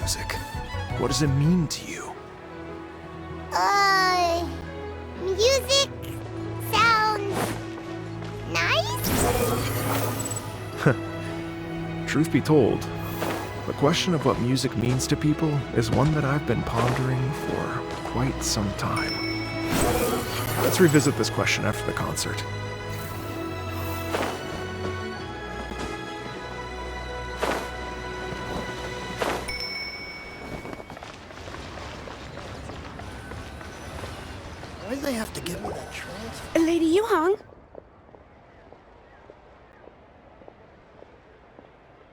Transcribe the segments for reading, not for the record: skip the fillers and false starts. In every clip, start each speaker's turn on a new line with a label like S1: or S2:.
S1: music? What does it mean to you?
S2: Music sounds nice?
S1: Truth be told, the question of what music means to people is one that I've been pondering for quite some time. Let's revisit this question after the concert.
S3: Why do they have to give me that transfer?
S4: Lady Yuhong?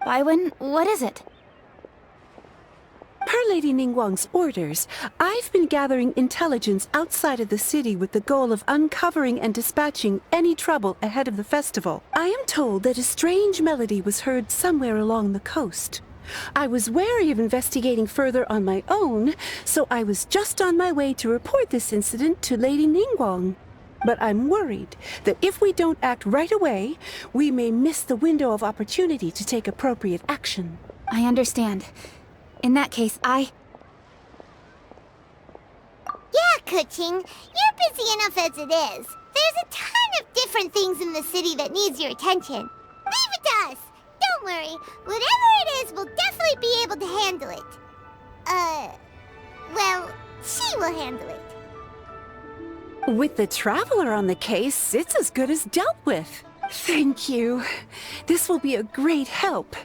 S5: Baiwen, what is it?
S4: Per Lady Ningguang's orders, I've been gathering intelligence outside of the city with the goal of uncovering and dispatching any trouble ahead of the festival. I am told that a strange melody was heard somewhere along the coast. I was wary of investigating further on my own, so I was just on my way to report this incident to Lady Ningguang. But I'm worried that if we don't act right away, we may miss the window of opportunity to take appropriate action.
S5: I understand. In that case,
S2: Yeah, Kuching, you're busy enough as it is. There's a ton of different things in the city that needs your attention. Leave it to us. Don't worry. Whatever it is, we'll definitely be able to handle it. Well, she will handle it.
S4: With the Traveler on the case, it's as good as dealt with. Thank you. This will be a great help.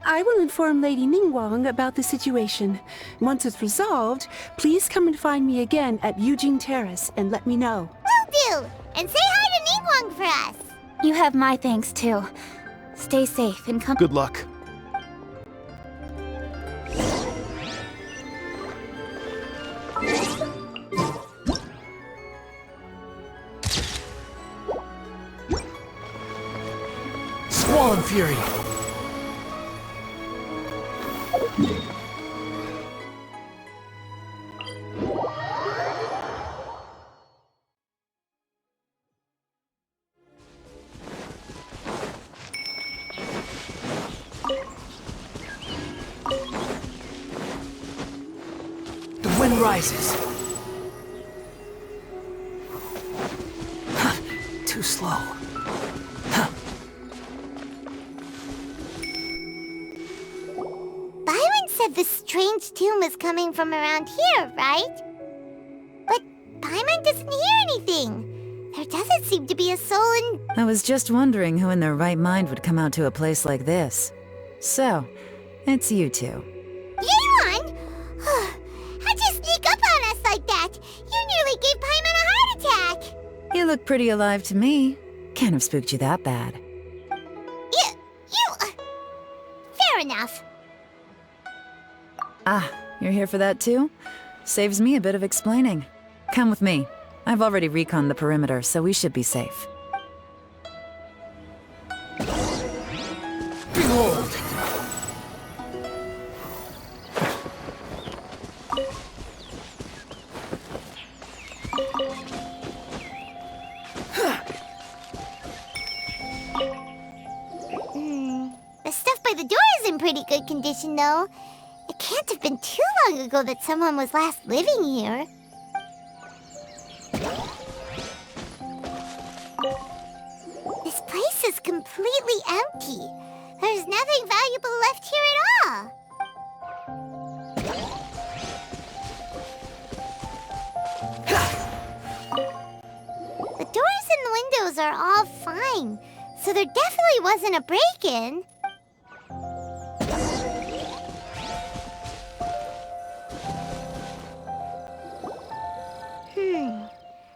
S4: I will inform Lady Ningguang about the situation. Once it's resolved, please come and find me again at Yujing Terrace and let me know.
S2: Will do. And say hi to Ningguang for us.
S5: you have my thanks too. Stay safe and come.
S1: Good luck.
S3: Squall and Fury! The wind rises. Too slow.
S2: Byron said the strange tune was coming from around here, right? But Paimon doesn't hear anything. There doesn't seem to be a soul in...
S6: I was just wondering who in their right mind would come out to a place like this. So, it's you two.
S2: Yeon! How'd you sneak up on us like that? You nearly gave Paimon a heart attack!
S6: You look pretty alive to me. Can't have spooked you that bad.
S2: Fair enough.
S6: Ah, you're here for that too? Saves me a bit of explaining. Come with me. I've already reconned the perimeter, so we should be safe.
S3: Behold!
S2: The stuff by the door is in pretty good condition, though. It can't have been too long ago that someone was last living here. This place is completely empty. There's nothing valuable left here at all. The doors and windows are all fine, so there definitely wasn't a break-in.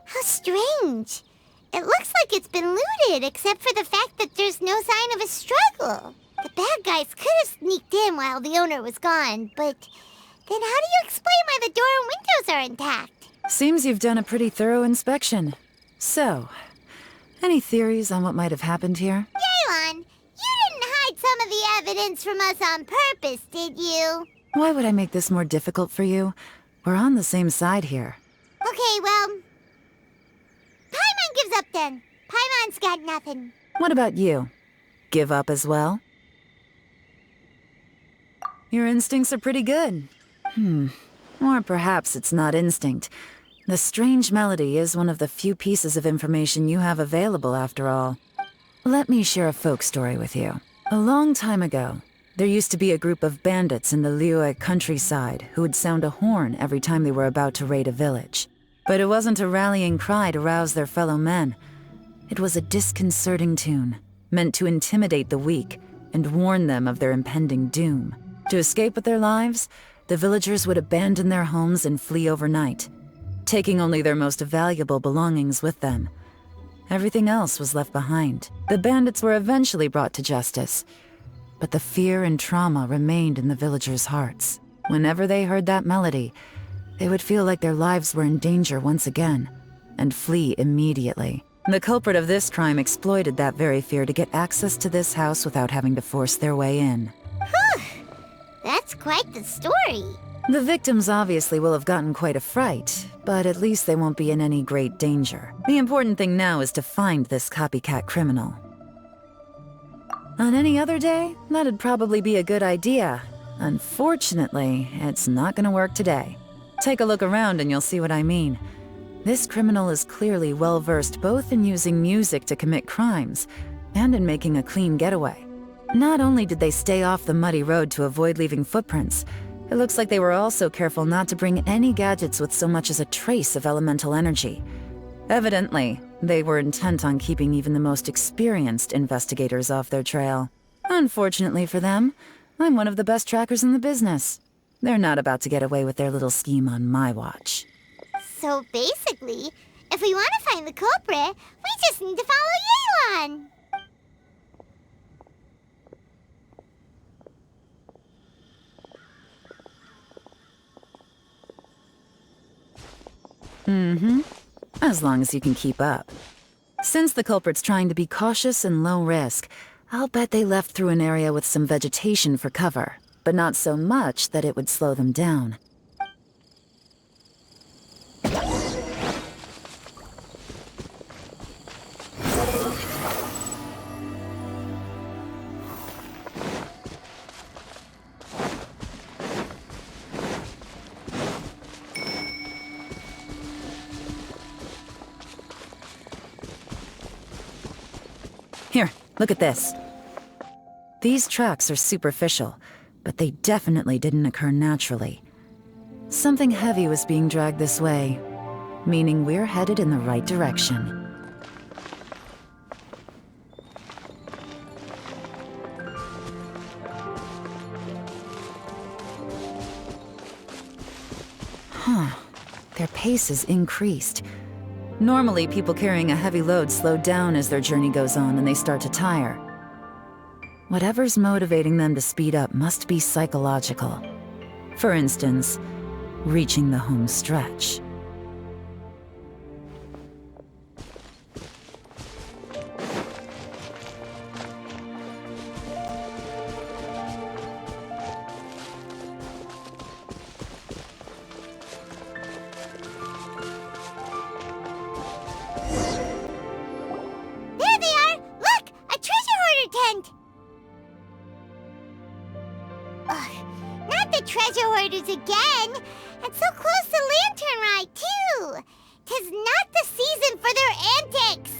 S2: How strange. It looks like it's been looted, except for the fact that there's no sign of a struggle. The bad guys could have sneaked in while the owner was gone, but then how do you explain why the door and windows are intact?
S6: Seems you've done a pretty thorough inspection. So, any theories on what might have happened here?
S2: Yeon, you didn't hide some of the evidence from us on purpose, did you?
S6: Why would I make this more difficult for you? We're on the same side here.
S2: Okay, well... Paimon gives up then. Paimon's got nothing.
S6: What about you? Give up as well? Your instincts are pretty good. Or perhaps it's not instinct. The strange melody is one of the few pieces of information you have available after all. Let me share a folk story with you. A long time ago, there used to be a group of bandits in the Liyue countryside who would sound a horn every time they were about to raid a village. But it wasn't a rallying cry to rouse their fellow men. It was a disconcerting tune, meant to intimidate the weak and warn them of their impending doom. To escape with their lives, the villagers would abandon their homes and flee overnight, taking only their most valuable belongings with them. Everything else was left behind. The bandits were eventually brought to justice, but the fear and trauma remained in the villagers' hearts. Whenever they heard that melody, they would feel like their lives were in danger once again, and flee immediately. The culprit of this crime exploited that very fear to get access to this house without having to force their way in.
S2: That's quite the story.
S6: The victims obviously will have gotten quite a fright, but at least they won't be in any great danger. The important thing now is to find this copycat criminal. On any other day, that'd probably be a good idea. Unfortunately, it's not gonna work today. Take a look around and you'll see what I mean. This criminal is clearly well-versed both in using music to commit crimes and in making a clean getaway. Not only did they stay off the muddy road to avoid leaving footprints, it looks like they were also careful not to bring any gadgets with so much as a trace of elemental energy. Evidently, they were intent on keeping even the most experienced investigators off their trail. Unfortunately for them, I'm one of the best trackers in the business. They're not about to get away with their little scheme on my watch.
S2: So basically, if we want to find the culprit, we just need to follow Yelan.
S6: As long as you can keep up. Since the culprit's trying to be cautious and low risk, I'll bet they left through an area with some vegetation for cover, but not so much that it would slow them down. Here, look at this. These tracks are superficial, but they definitely didn't occur naturally. Something heavy was being dragged this way, meaning we're headed in the right direction. Their pace is increased. Normally, people carrying a heavy load slow down as their journey goes on and they start to tire. Whatever's motivating them to speed up must be psychological. For instance, reaching the home stretch.
S2: There they are! Look! A treasure hoarder tent! Ugh, not the treasure hoarders again! And so close to Lantern Rite, too! 'Tis not the season for their antics!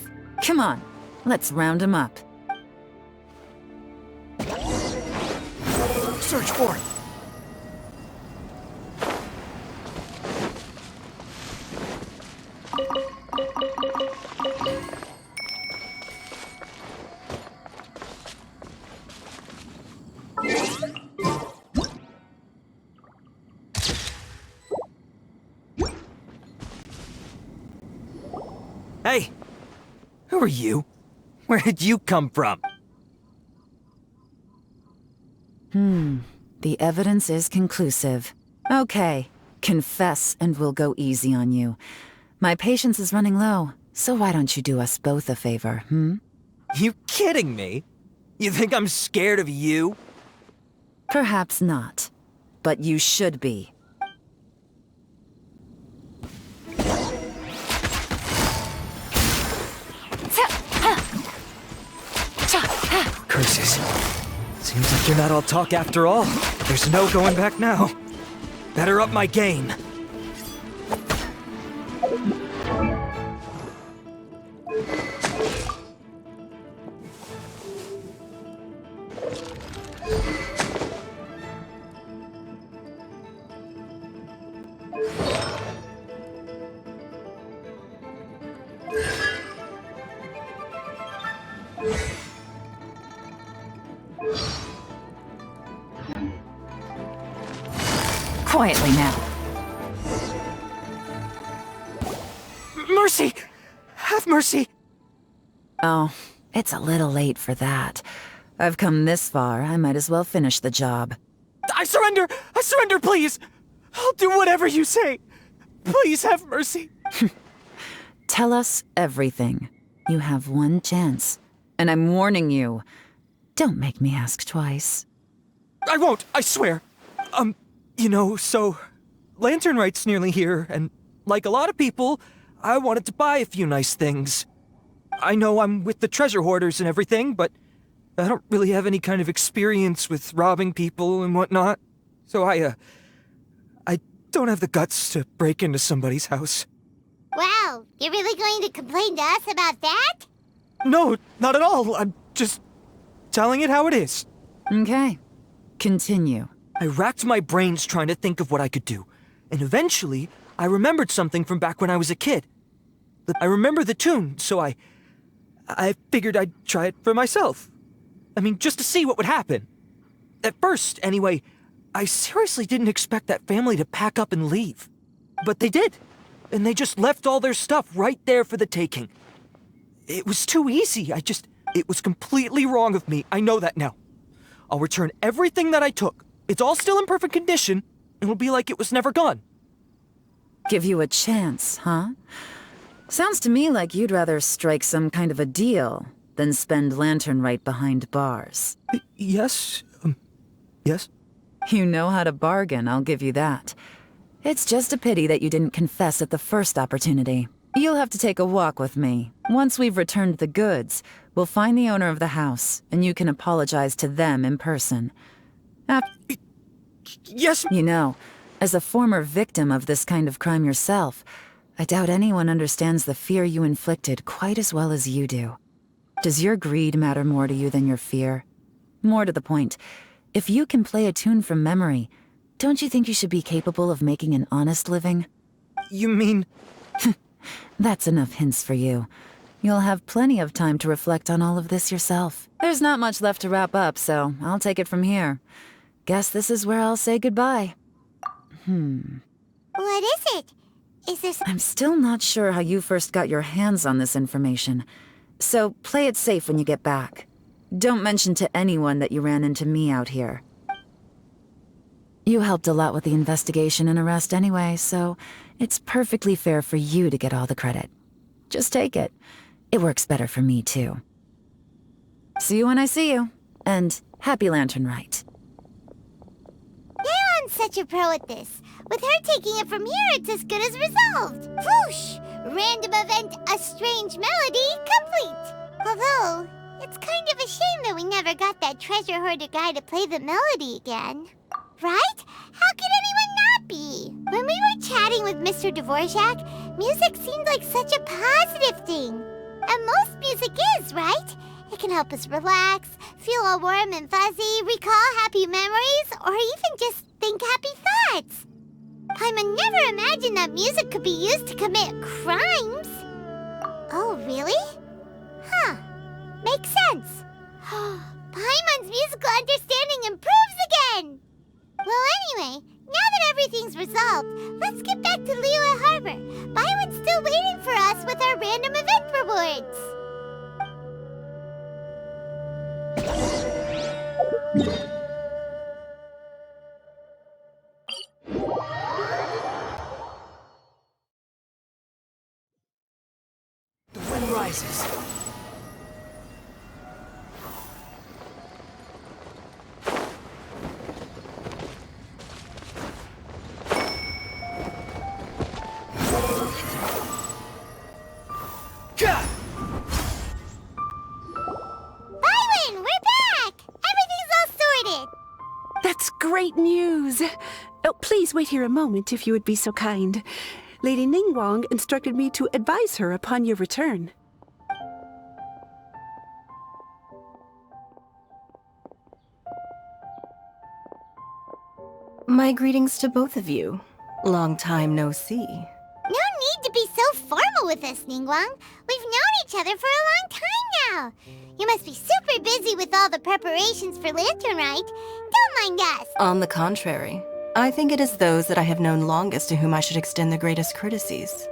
S6: Come on, let's round them up.
S3: Search for it.
S7: Hey! Who are you? Where did you come from?
S6: The evidence is conclusive. Okay, confess and we'll go easy on you. My patience is running low, so why don't you do us both a favor,
S7: You kidding me? You think I'm scared of you?
S6: Perhaps not, but you should be.
S7: Curses. Seems like you're not all talk after all. There's no going back now. Better up my game.
S6: Quietly now.
S7: Mercy! Have mercy!
S6: Oh, it's a little late for that. I've come this far, I might as well finish the job.
S7: I surrender! I surrender, please! I'll do whatever you say. Please have mercy.
S6: Tell us everything. You have one chance. And I'm warning you. Don't make me ask twice.
S7: I won't, I swear. So Lantern Rite's nearly here, and like a lot of people, I wanted to buy a few nice things. I know I'm with the treasure hoarders and everything, but I don't really have any kind of experience with robbing people and whatnot. So I don't have the guts to break into somebody's house.
S2: Wow, you're really going to complain to us about that?
S7: No, not at all. I'm just telling it how it is.
S6: Okay. Continue.
S7: I racked my brains trying to think of what I could do, and eventually, I remembered something from back when I was a kid. I remember the tune, so I figured I'd try it for myself. I mean, just to see what would happen. At first, anyway, I seriously didn't expect that family to pack up and leave. But they did, and they just left all their stuff right there for the taking. It was too easy, it was completely wrong of me, I know that now. I'll return everything that I took. It's all still in perfect condition, and it'll be like it was never gone.
S6: Give you a chance, huh? Sounds to me like you'd rather strike some kind of a deal than spend Lantern Rite behind bars.
S7: Yes? Yes?
S6: You know how to bargain, I'll give you that. It's just a pity that you didn't confess at the first opportunity. You'll have to take a walk with me. Once we've returned the goods, we'll find the owner of the house, and you can apologize to them in person.
S7: Yes?
S6: You know, as a former victim of this kind of crime yourself, I doubt anyone understands the fear you inflicted quite as well as you do. Does your greed matter more to you than your fear? More to the point, if you can play a tune from memory, don't you think you should be capable of making an honest living?
S7: You mean...
S6: That's enough hints for you. You'll have plenty of time to reflect on all of this yourself. There's not much left to wrap up, so I'll take it from here. Guess this is where I'll say goodbye.
S2: What is it? Is there
S6: I'm still not sure how you first got your hands on this information, so play it safe when you get back. Don't mention to anyone that you ran into me out here. You helped a lot with the investigation and arrest anyway, so it's perfectly fair for you to get all the credit. Just take it. It works better for me, too. See you when I see you, and happy Lantern Rite.
S2: Leon's such a pro at this. With her taking it from here, it's as good as resolved. Whoosh! Random event, a strange melody, complete. Although, it's kind of a shame that we never got that treasure hoarder guy to play the melody again. Right? How could anyone not be? When we were chatting with Mr. Dvorak, music seemed like such a positive thing. And most music is, right? It can help us relax, feel all warm and fuzzy, recall happy memories, or even just think happy thoughts. I never imagined that music could be used to commit crimes. Oh, really? Huh. Makes sense. Paimon's musical understanding improves again! Well, anyway, now that everything's resolved, let's get back to Liyue Harbor. Paimon's still waiting for us with our random event rewards.
S3: The wind rises.
S2: Byron, we're back! Everything's all sorted!
S4: That's great great news! Oh, please wait here a moment if you would be so kind. Lady Ningguang instructed me to advise her upon your return.
S8: My greetings to both of you. Long time no see.
S2: No need to be so formal with us, Ningguang. We've known each other for a long time now. You must be super busy with all the preparations for Lantern Rite. Don't mind us.
S8: On the contrary, I think it is those that I have known longest to whom I should extend the greatest courtesies.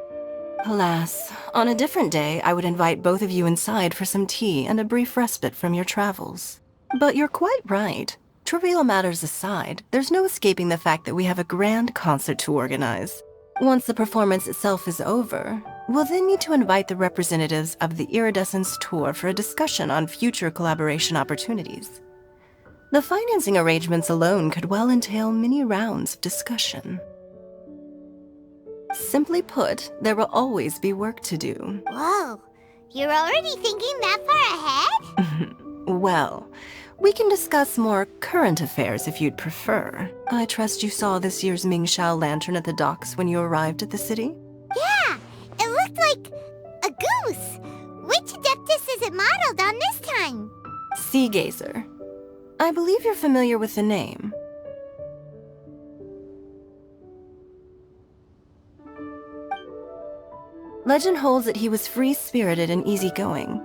S8: Alas, on a different day, I would invite both of you inside for some tea and a brief respite from your travels. But you're quite right. Trivial matters aside, there's no escaping the fact that we have a grand concert to organize. Once the performance itself is over, we'll then need to invite the representatives of the Iridescence Tour for a discussion on future collaboration opportunities. The financing arrangements alone could well entail many rounds of discussion. Simply put, there will always be work to do.
S2: Whoa, you're already thinking that far ahead?
S8: Well, we can discuss more current affairs if you'd prefer. I trust you saw this year's Mingxiao lantern at the docks when you arrived at the city?
S2: Yeah, it looked like a goose. Which Adeptus is it modeled on this time?
S8: Sea Gazer. I believe you're familiar with the name. Legend holds that he was free-spirited and easygoing.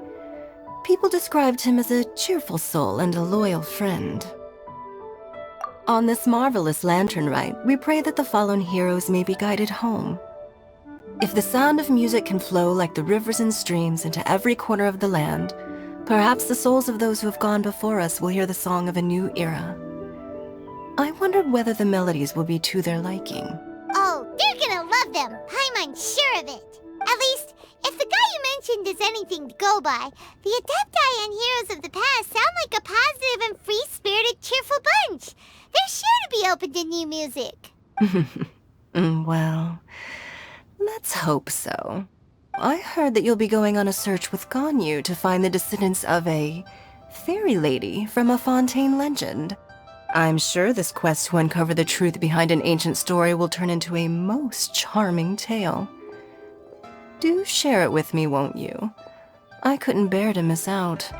S8: People described him as a cheerful soul and a loyal friend. On this marvelous lantern rite, we pray that the fallen heroes may be guided home. If the sound of music can flow like the rivers and streams into every corner of the land, perhaps the souls of those who have gone before us will hear the song of a new era. I wondered whether the melodies will be to their liking.
S2: Oh, they're gonna love them. I'm unsure of it. At least, if the guy you mentioned is anything to go by, the Adepti and heroes of the past sound like a positive and free-spirited, cheerful bunch. They're sure to be open to new music.
S8: Well, let's hope so. I heard that you'll be going on a search with Ganyu to find the descendants of a fairy lady from a Fontaine legend. I'm sure this quest to uncover the truth behind an ancient story will turn into a most charming tale. Do share it with me, won't you? I couldn't bear to miss out.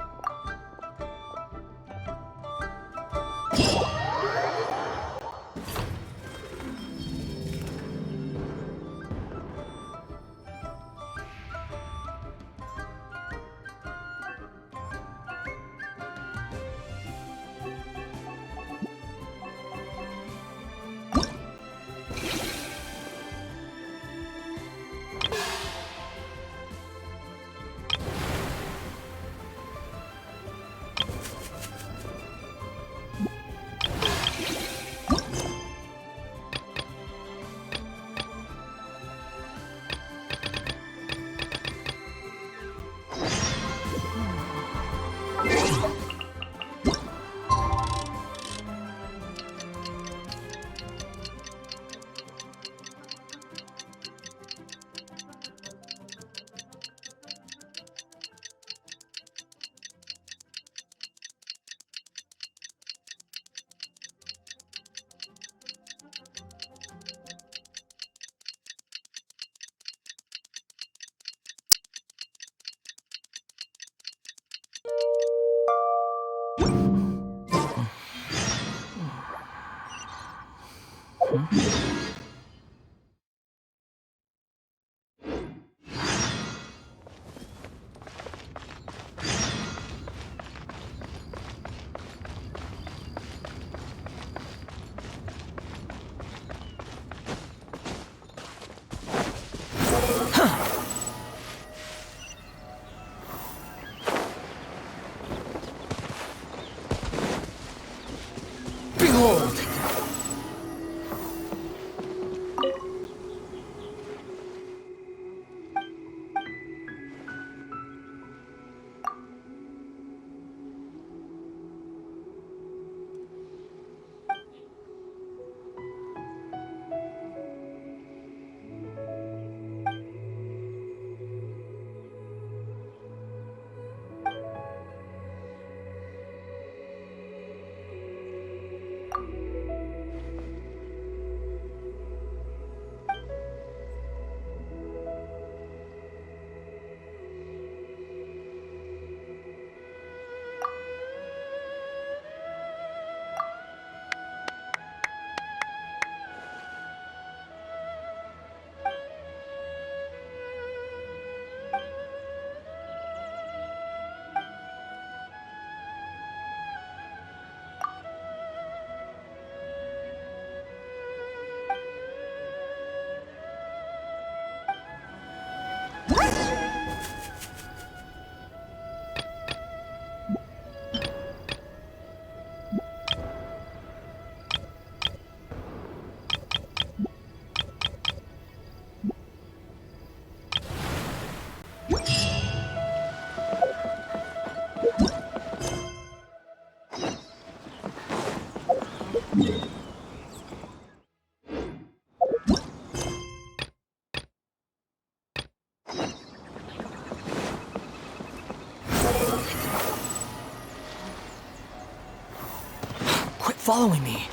S3: following me.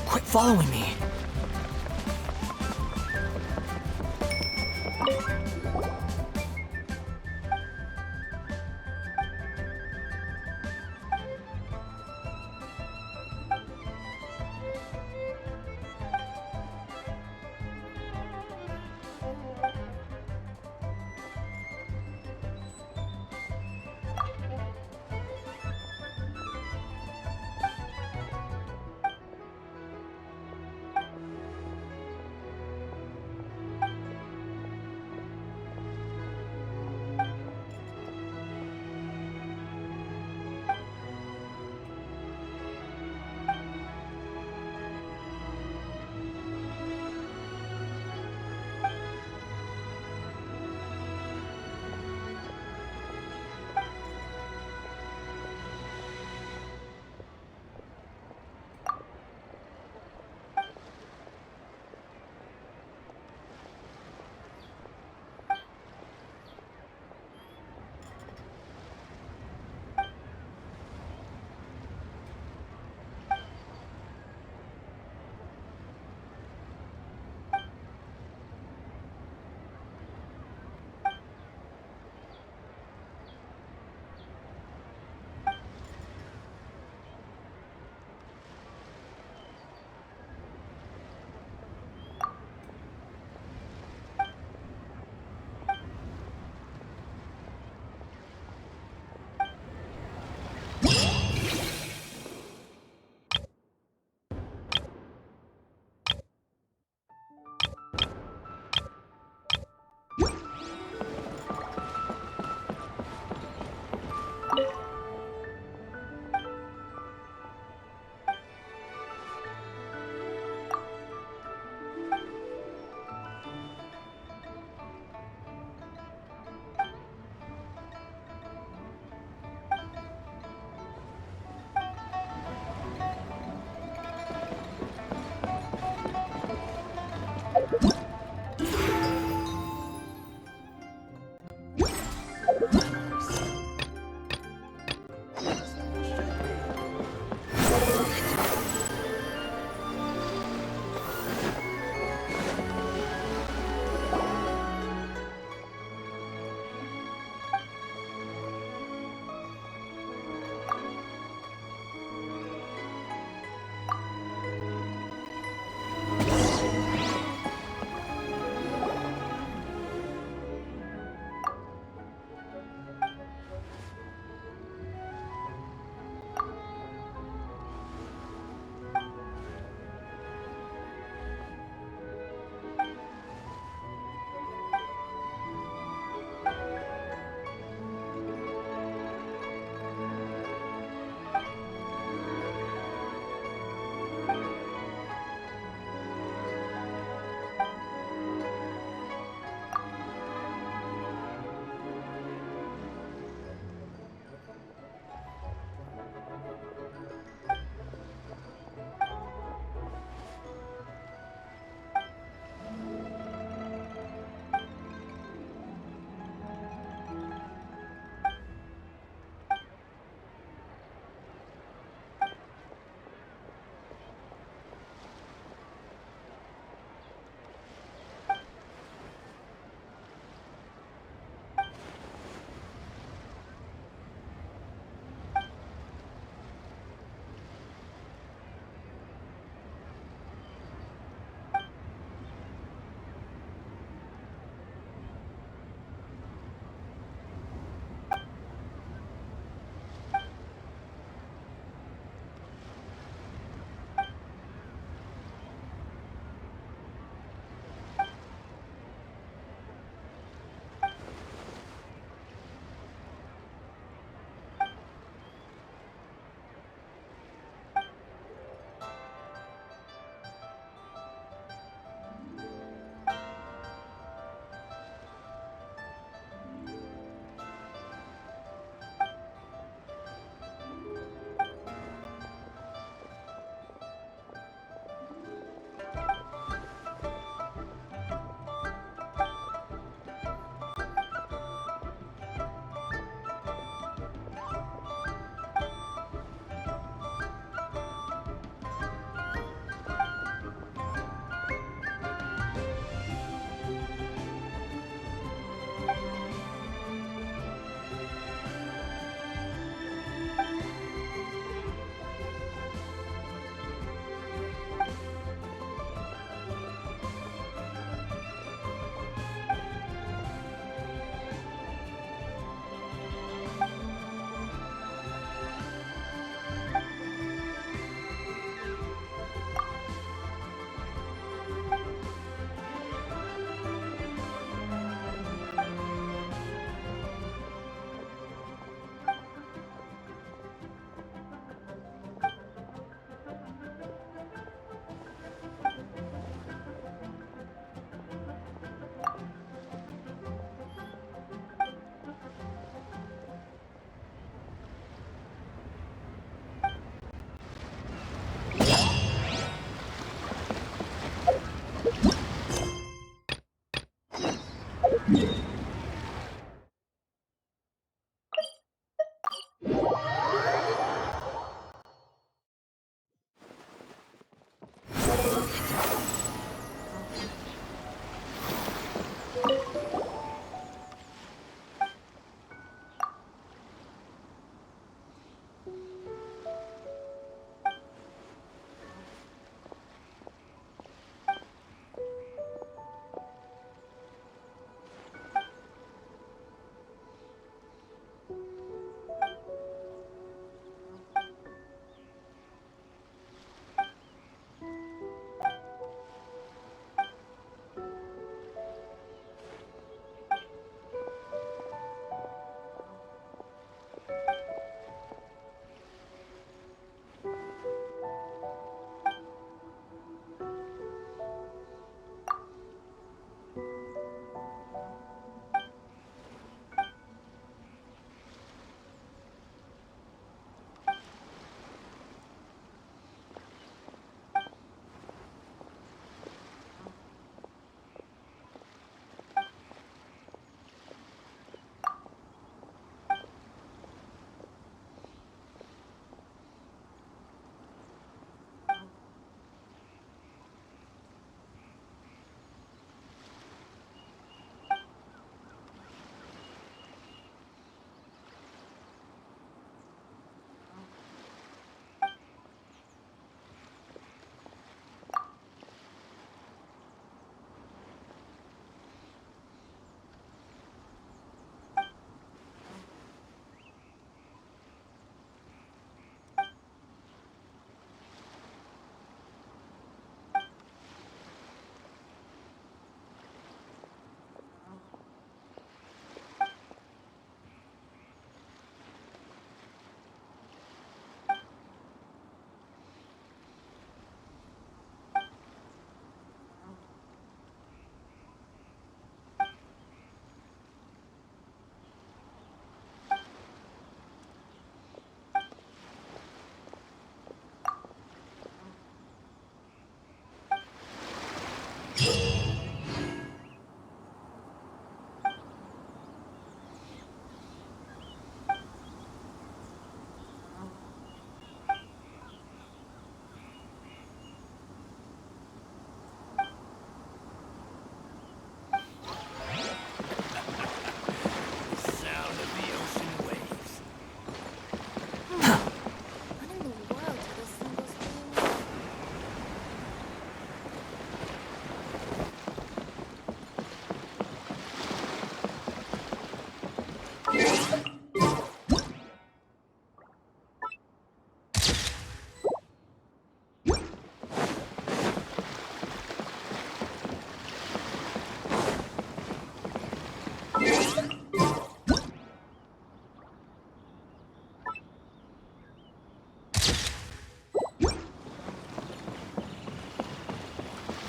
S3: Quit following me.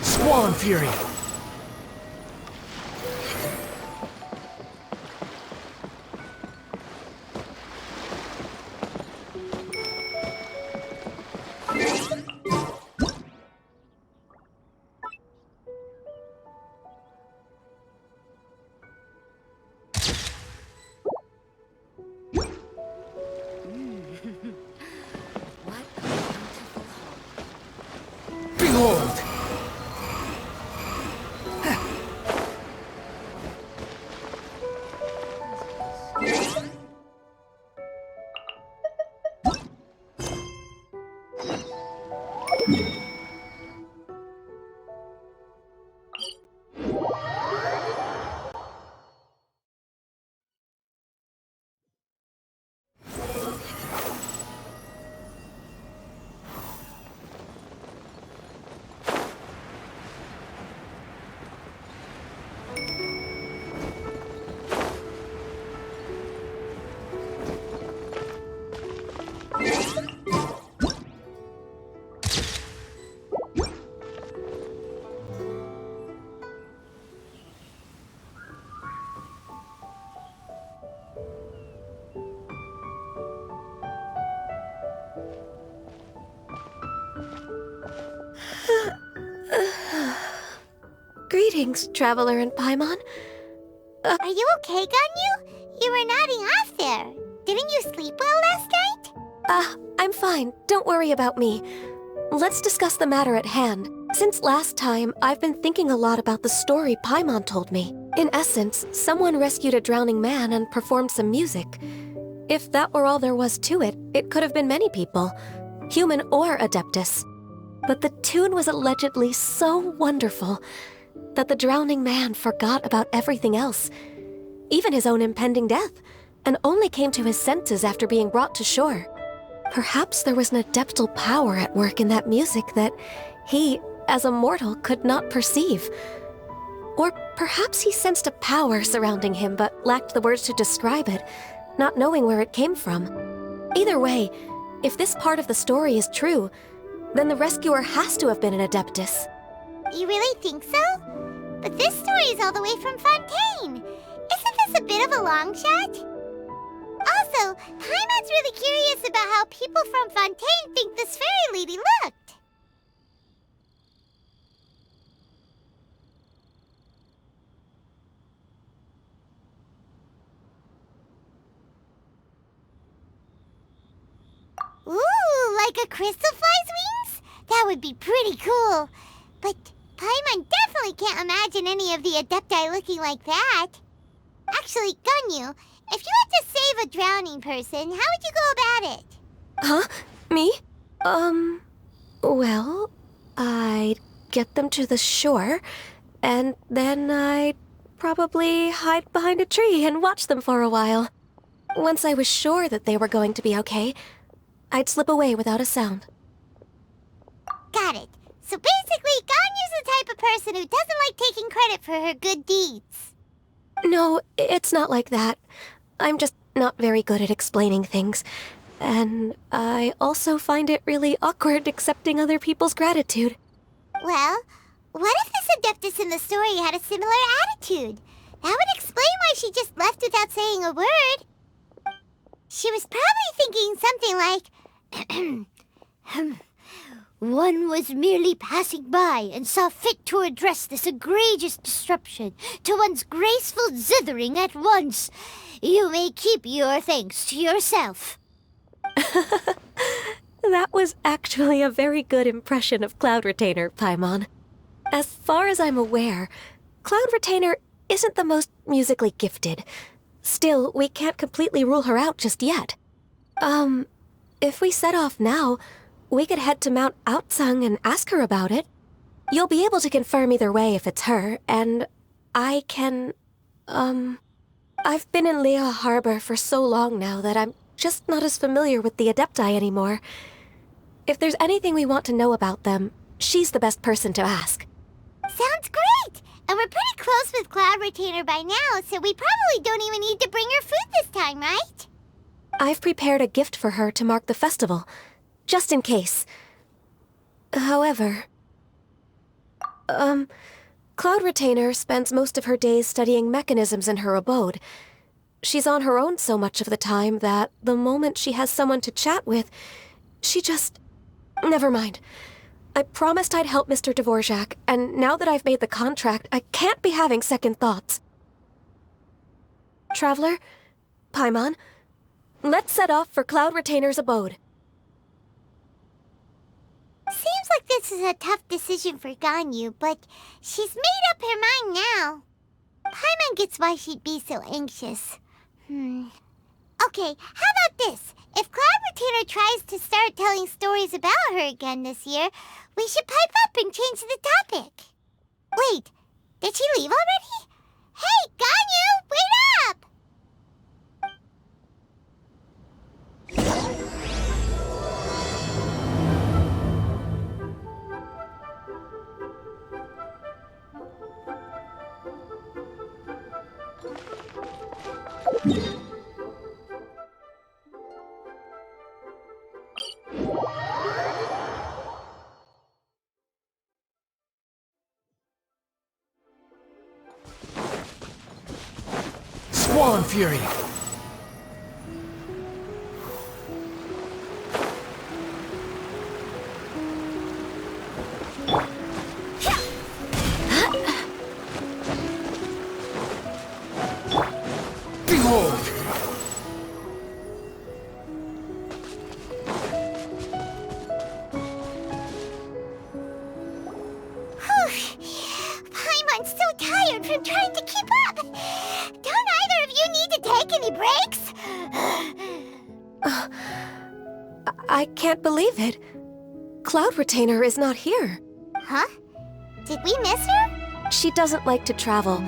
S3: Squall Fury! Behold!
S9: Greetings, Traveler and Paimon.
S2: Are you okay, Ganyu? You were nodding off there. didn't you sleep well last night?
S9: I'm fine. Don't worry about me. Let's discuss the matter at hand. Since last time, I've been thinking a lot about the story Paimon told me. In essence, someone rescued a drowning man and performed some music. If that were all there was to it, it could have been many people, human or Adeptus. But the tune was allegedly so wonderful that the drowning man forgot about everything else, even his own impending death, and only came to his senses after being brought to shore. Perhaps there was an adeptal power at work in that music that he, as a mortal, could not perceive. Or perhaps he sensed a power surrounding him but lacked the words to describe it, not knowing where it came from. Either way, if this part of the story is true, then the rescuer has to have been an Adeptus.
S2: You really think so? But this story is all the way from Fontaine. Isn't this a bit of a long shot? Also, Paimon's really curious about how people from Fontaine think this fairy lady looked. Ooh, like a crystal fly's wings? That would be pretty cool. But Paimon definitely can't imagine any of the Adepti looking like that. Actually, Ganyu, if you had to save a drowning person, how would you go about it?
S9: Huh? Me? Well, I'd get them to the shore, and then I'd probably hide behind a tree and watch them for a while. Once I was sure that they were going to be okay, I'd slip away without a sound.
S2: Got it. So basically, Ganyu's the type of person who doesn't like taking credit for her good deeds.
S9: No, it's not like that. I'm just not very good at explaining things. And I also find it really awkward accepting other people's gratitude.
S2: Well, what if this Adeptus in the story had a similar attitude? That would explain why she just left without saying a word. She was probably thinking something like, one was merely passing by and saw fit to address this egregious disruption to one's graceful zithering at once. You may keep your thanks to yourself.
S9: That was actually a very good impression of Cloud Retainer, Paimon. As far as I'm aware, Cloud Retainer isn't the most musically gifted. Still, we can't completely rule her out just yet. If we set off now, we could head to Mount Outsung and ask her about it. You'll be able to confirm either way if it's her, and I can, I've been in Lea Harbor for so long now that I'm just not as familiar with the Adepti anymore. If there's anything we want to know about them, she's the best person to ask.
S2: Sounds great! And we're pretty close with Cloud Retainer by now, so we probably don't even need to bring her food this time, right?
S9: I've prepared a gift for her to mark the festival, just in case. However, Cloud Retainer spends most of her days studying mechanisms in her abode. She's on her own so much of the time that the moment she has someone to chat with, she just... Never mind. I promised I'd help Mr. Dvorak, and now that I've made the contract, I can't be having second thoughts. Traveler, Paimon, let's set off for Cloud Retainer's abode.
S2: Seems like this is a tough decision for Ganyu, but she's made up her mind now. Paimon gets why she'd be so anxious. Okay, how about this? If Cloud Retainer tries to start telling stories about her again this year, we should pipe up and change the topic. Wait, did she leave already? Hey, Ganyu, wait up!
S3: Swan Fury! Behold!
S2: breaks?
S9: I can't believe it. Cloud Retainer is not here.
S2: Huh? Did we miss her?
S9: She doesn't like to travel,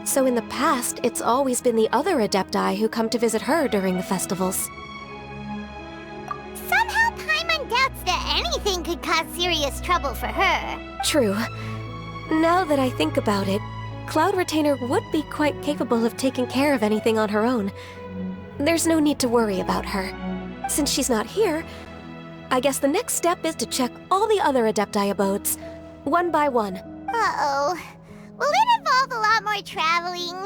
S9: so in the past, it's always been the other Adepti who come to visit her during the festivals.
S2: Somehow Paimon doubts that anything could cause serious trouble for her.
S9: True. Now that I think about it, Cloud Retainer would be quite capable of taking care of anything on her own. There's no need to worry about her. Since she's not here, I guess the next step is to check all the other Adepti abodes, one by one.
S2: Uh-oh. Will it involve a lot more traveling?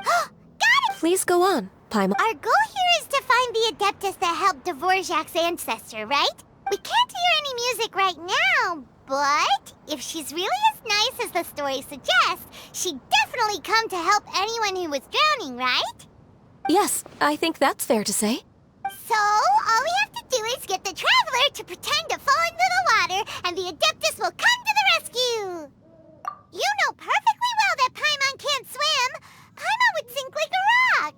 S2: Got it!
S9: Please go on, Paimon.
S2: Our goal here is to find the Adeptus that helped Dvorak's ancestor, right? We can't hear any music right now, but if she's really as nice as the story suggests, she'd definitely come to help anyone who was drowning, right?
S9: Yes, I think that's fair to say.
S2: So, all we have to do is get the Traveler to pretend to fall into the water, and the Adeptus will come to the rescue! You know perfectly well that Paimon can't swim! Paimon would sink like a rock!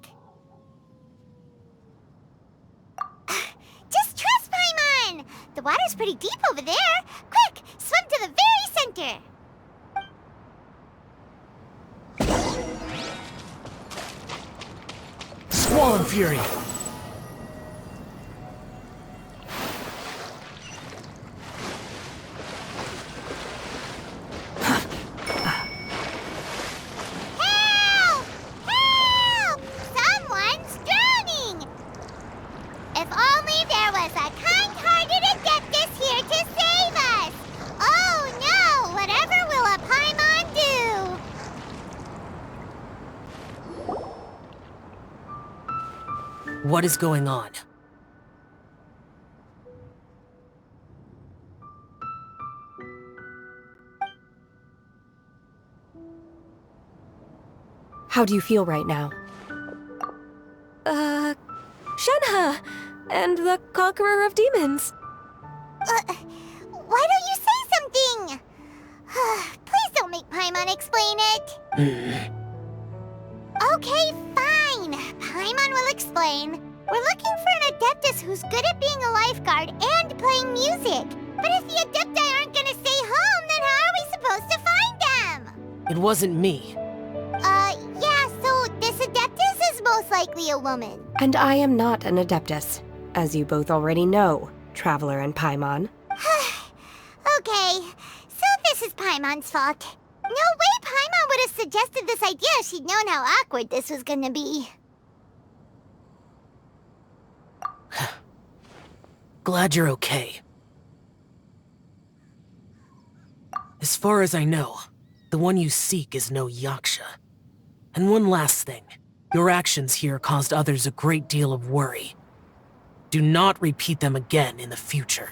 S2: Just trust Paimon! The water's pretty deep over there! Quick, swim to the very center!
S3: Squall and Fury!
S2: Help! Help! Someone's drowning! If only there was a kind-hearted Adeptus here to save us! Oh no! Whatever will a Paimon do?
S3: What is going on?
S8: How do you feel right now?
S9: Shenhe! And the Conqueror of Demons!
S2: Why don't you say something? Please don't make Paimon explain it. Okay, fine. Paimon will explain. We're looking for an Adeptus who's good at being a lifeguard and playing music. But if the Adepti aren't gonna stay home, then how are we supposed to find them?
S3: It wasn't me.
S2: Yeah, so this Adeptus is most likely a woman.
S8: And I am not an Adeptus, as you both already know, Traveler and Paimon.
S2: Okay, so this is Paimon's fault. No way Paimon would have suggested this idea if she'd known how awkward this was gonna be.
S3: Glad you're okay. As far as I know, the one you seek is no Yaksha. And one last thing. Your actions here caused others a great deal of worry. Do not repeat them again in the future.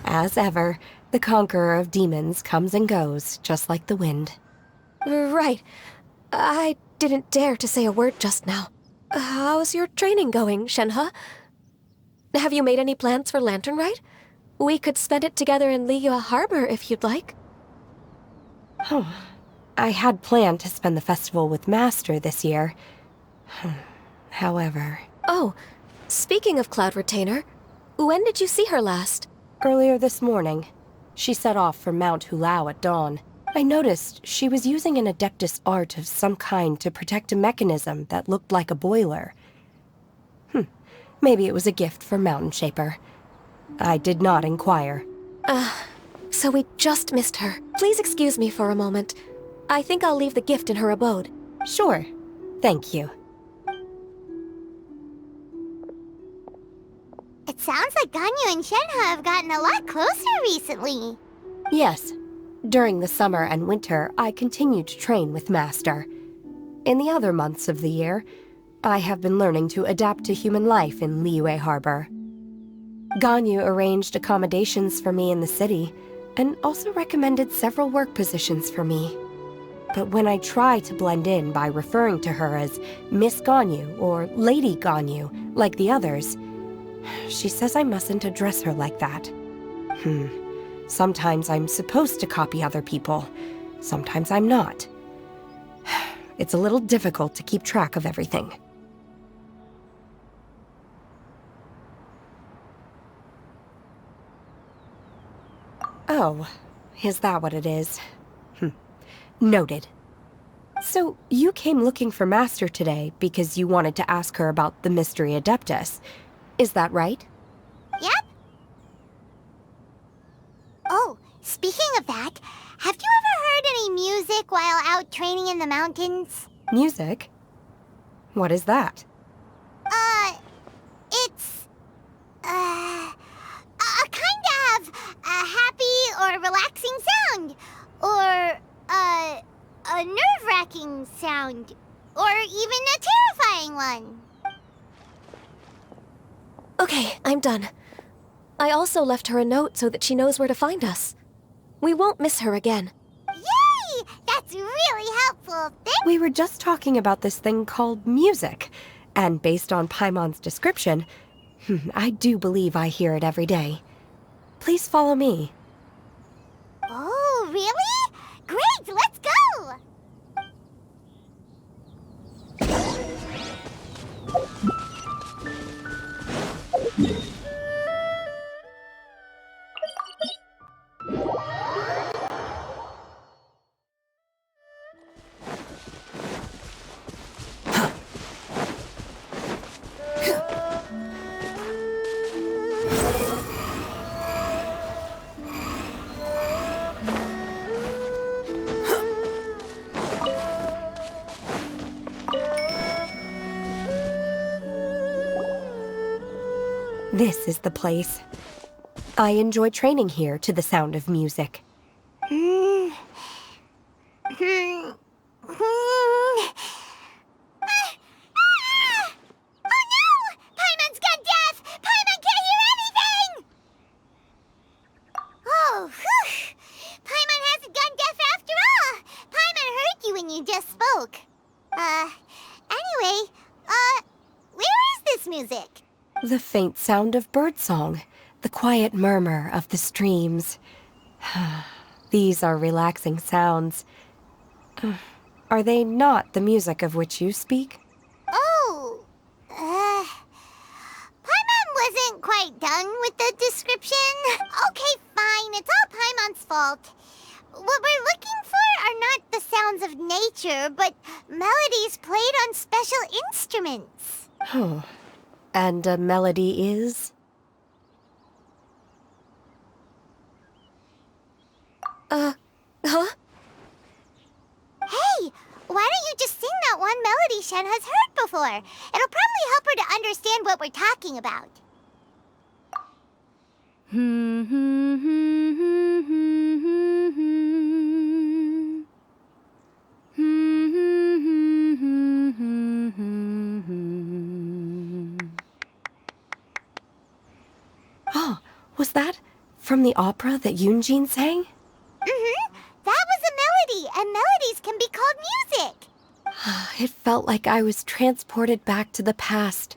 S8: As ever, the Conqueror of Demons comes and goes, just like the wind.
S9: Right. I didn't dare to say a word just now. How's your training going, Shenhe? Have you made any plans for Lantern Rite? We could spend it together in Liyue Harbor if you'd like.
S8: I had planned to spend the festival with Master this year. However...
S9: Oh, speaking of Cloud Retainer, when did you see her last?
S8: Earlier this morning, she set off for Mount Hulao at dawn. I noticed she was using an Adeptus art of some kind to protect a mechanism that looked like a boiler. Maybe it was a gift for Mountain Shaper. I did not inquire.
S9: So we just missed her. Please excuse me for a moment. I think I'll leave the gift in her abode.
S8: Sure. Thank you.
S2: It sounds like Ganyu and Shenhe have gotten a lot closer recently.
S8: Yes. During the summer and winter, I continued to train with Master. In the other months of the year, I have been learning to adapt to human life in Liyue Harbor. Ganyu arranged accommodations for me in the city, and also recommended several work positions for me. But when I try to blend in by referring to her as Miss Ganyu or Lady Ganyu, like the others, she says I mustn't address her like that. Sometimes I'm supposed to copy other people. Sometimes I'm not.
S10: it's a little difficult to keep track of everything. Oh, is that what it is? Noted. So, you came looking for Master today because you wanted to ask her about the Mystery Adeptus. Is that right?
S2: Yep. Oh, speaking of that, have you ever heard any music while out training in the mountains?
S10: Music? What is that?
S2: It's, a kind of a happy or relaxing sound. Or, a nerve-wracking sound. Or even a terrifying one.
S9: Okay, I'm done. I also left her a note so that she knows where to find us. We won't miss her again.
S2: Yay! That's really helpful.
S10: We were just talking about this thing called music. And based on Paimon's description, I do believe I hear it every day. Please follow me.
S2: Oh, really? Great, let's go!
S10: This is the place. I enjoy training here to the sound of music.
S2: Oh no! Paimon's gone deaf! Paimon can't hear anything! Oh, whew! Paimon hasn't gone deaf after all! Paimon heard you when you just spoke. Anyway, where is this music?
S10: The faint sound of birdsong, the quiet murmur of the streams. These are relaxing sounds. Are they not the music of which you speak?
S2: Oh, Paimon wasn't quite done with the description. Okay, fine, it's all Paimon's fault. What we're looking for are not the sounds of nature, but melodies played on special instruments.
S10: Oh. And a melody is?
S9: Huh?
S2: Hey, why don't you just sing that one melody Shen has heard before? It'll probably help her to understand what we're talking about.
S10: Oh, was that from the opera that Yunjin sang?
S2: That was a melody, and melodies can be called music.
S10: It felt like I was transported back to the past.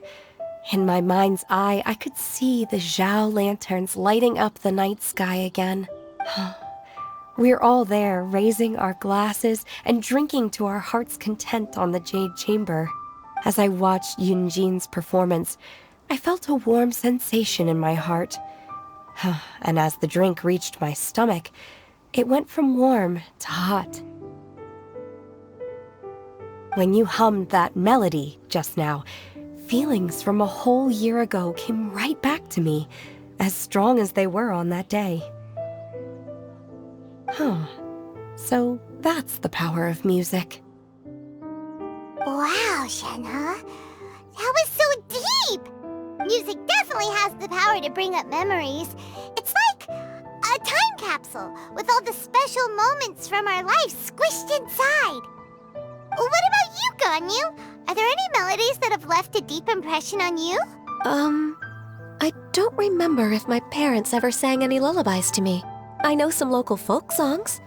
S10: In my mind's eye, I could see the Zhao lanterns lighting up the night sky again. We're all there, raising our glasses and drinking to our heart's content on the Jade Chamber. As I watched Yunjin's performance, I felt a warm sensation in my heart. And as the drink reached my stomach, it went from warm to hot. When you hummed that melody just now, feelings from a whole year ago came right back to me, as strong as they were on that day. So that's the power of music.
S2: Wow, Shenhe. That was so deep! Music definitely has the power to bring up memories. It's like a time capsule with all the special moments from our lives squished inside. What about you, Ganyu? Are there any melodies that have left a deep impression on you?
S9: I don't remember if my parents ever sang any lullabies to me. I know some local folk songs.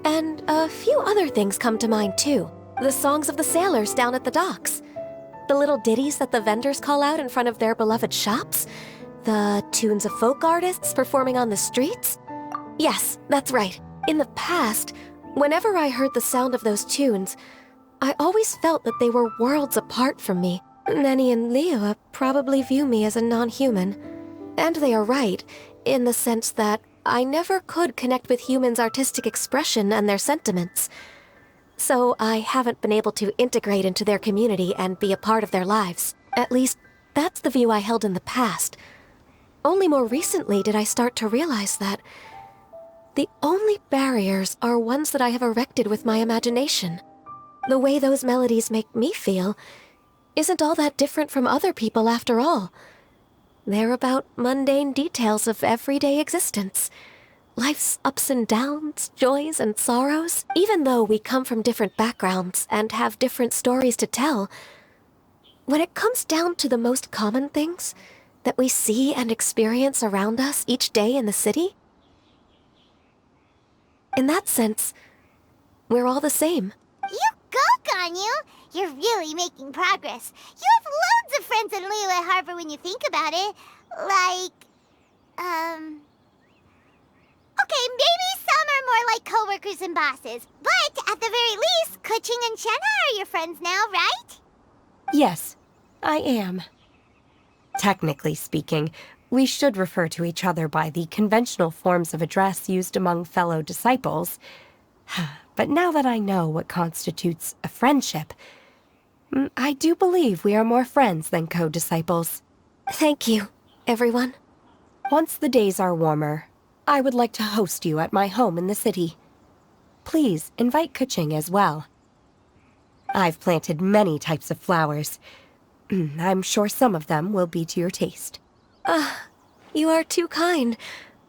S9: And a few other things come to mind, too. The songs of the sailors down at the docks. The little ditties that the vendors call out in front of their beloved shops. The tunes of folk artists performing on the streets. Yes, that's right. In the past, whenever I heard the sound of those tunes, I always felt that they were worlds apart from me. Nenny and Leah probably view me as a non-human. And they are right, in the sense that I never could connect with humans' artistic expression and their sentiments. So I haven't been able to integrate into their community and be a part of their lives. At least, that's the view I held in the past. Only more recently did I start to realize that the only barriers are ones that I have erected with my imagination. The way those melodies make me feel isn't all that different from other people after all. They're about mundane details of everyday existence. Life's ups and downs, joys and sorrows. Even though we come from different backgrounds and have different stories to tell, when it comes down to the most common things that we see and experience around us each day in the city, in that sense, we're all the same.
S2: You go, Ganyu! You're really making progress. You have loads of friends in Liyue Harbor when you think about it. Okay, maybe some are more like coworkers and bosses. But at the very least, Kuching and Shenna are your friends now, right?
S10: Yes, I am. Technically speaking, we should refer to each other by the conventional forms of address used among fellow disciples. But now that I know what constitutes a friendship, I do believe we are more friends than co-disciples.
S9: Thank you, everyone.
S10: Once the days are warmer, I would like to host you at my home in the city. Please invite Kuching as well. I've planted many types of flowers. I'm sure some of them will be to your taste.
S9: You are too kind.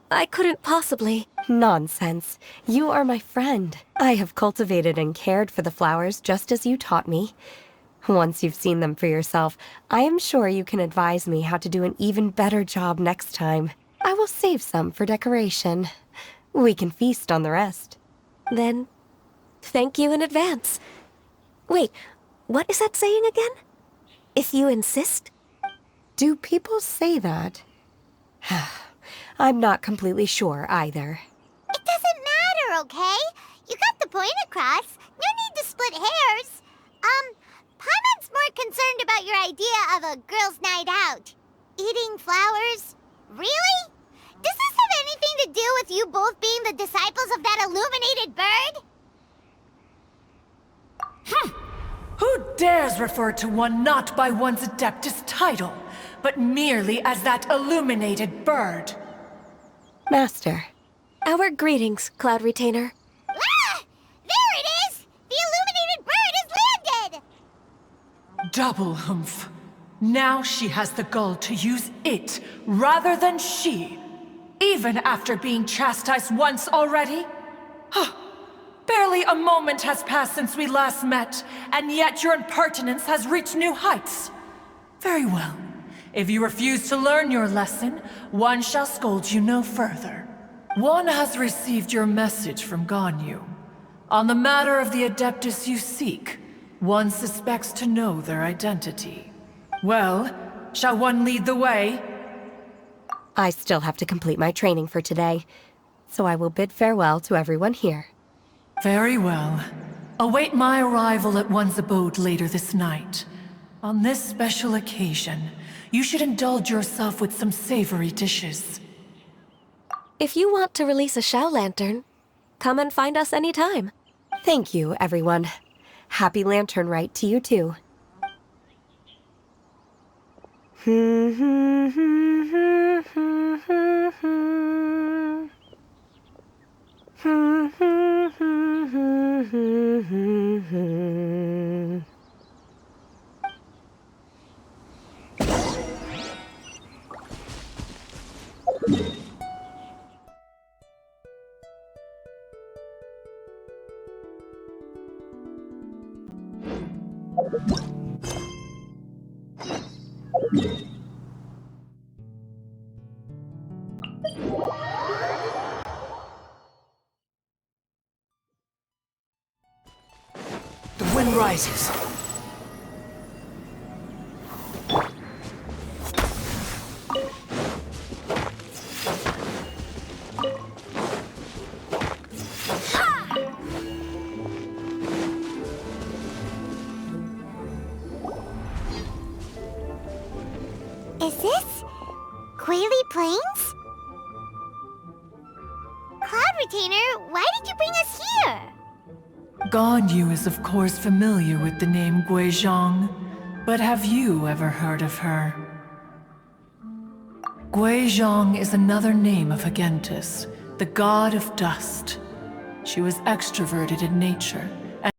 S9: I couldn't possibly.
S10: Nonsense. You are my friend. I have cultivated and cared for the flowers just as you taught me. Once you've seen them for yourself, I am sure you can advise me how to do an even better job next time. I will save some for decoration. We can feast on the rest.
S9: Then, thank you in advance. Wait, what is that saying again? If you insist?
S10: Do people say that? I'm not completely sure either.
S2: It doesn't matter, okay? You got the point across. No need to split hairs. Paimon's more concerned about your idea of a girls' night out. Eating flowers? Really? Does this have anything to do with you both being the disciples of that illuminated bird?
S11: Who dares refer to one not by one's Adeptus title, but merely as that illuminated bird?
S10: Master.
S9: Our greetings, Cloud Retainer.
S2: Ah! There it is! The illuminated bird has landed!
S11: Double humph. Now she has the gall to use it rather than she, even after being chastised once already? Barely a moment has passed since we last met, and yet your impertinence has reached new heights. Very well. If you refuse to learn your lesson, one shall scold you no further. One has received your message from Ganyu. On the matter of the Adeptus you seek, one suspects to know their identity. Well, shall one lead the way?
S10: I still have to complete my training for today, so I will bid farewell to everyone here.
S11: Very well. Await my arrival at one's abode later this night. On this special occasion, you should indulge yourself with some savory dishes.
S9: If you want to release a Shao Lantern, come and find us anytime.
S10: Thank you, everyone. Happy Lantern Rite to you too.
S11: The wind rises.
S2: Is this Quaily Plains? Cloud Retainer, why did you bring us here?
S11: Ganyu is of course familiar with the name Guizhong, but have you ever heard of her? Guizhong is another name of Agentis, the god of dust. She was extroverted in nature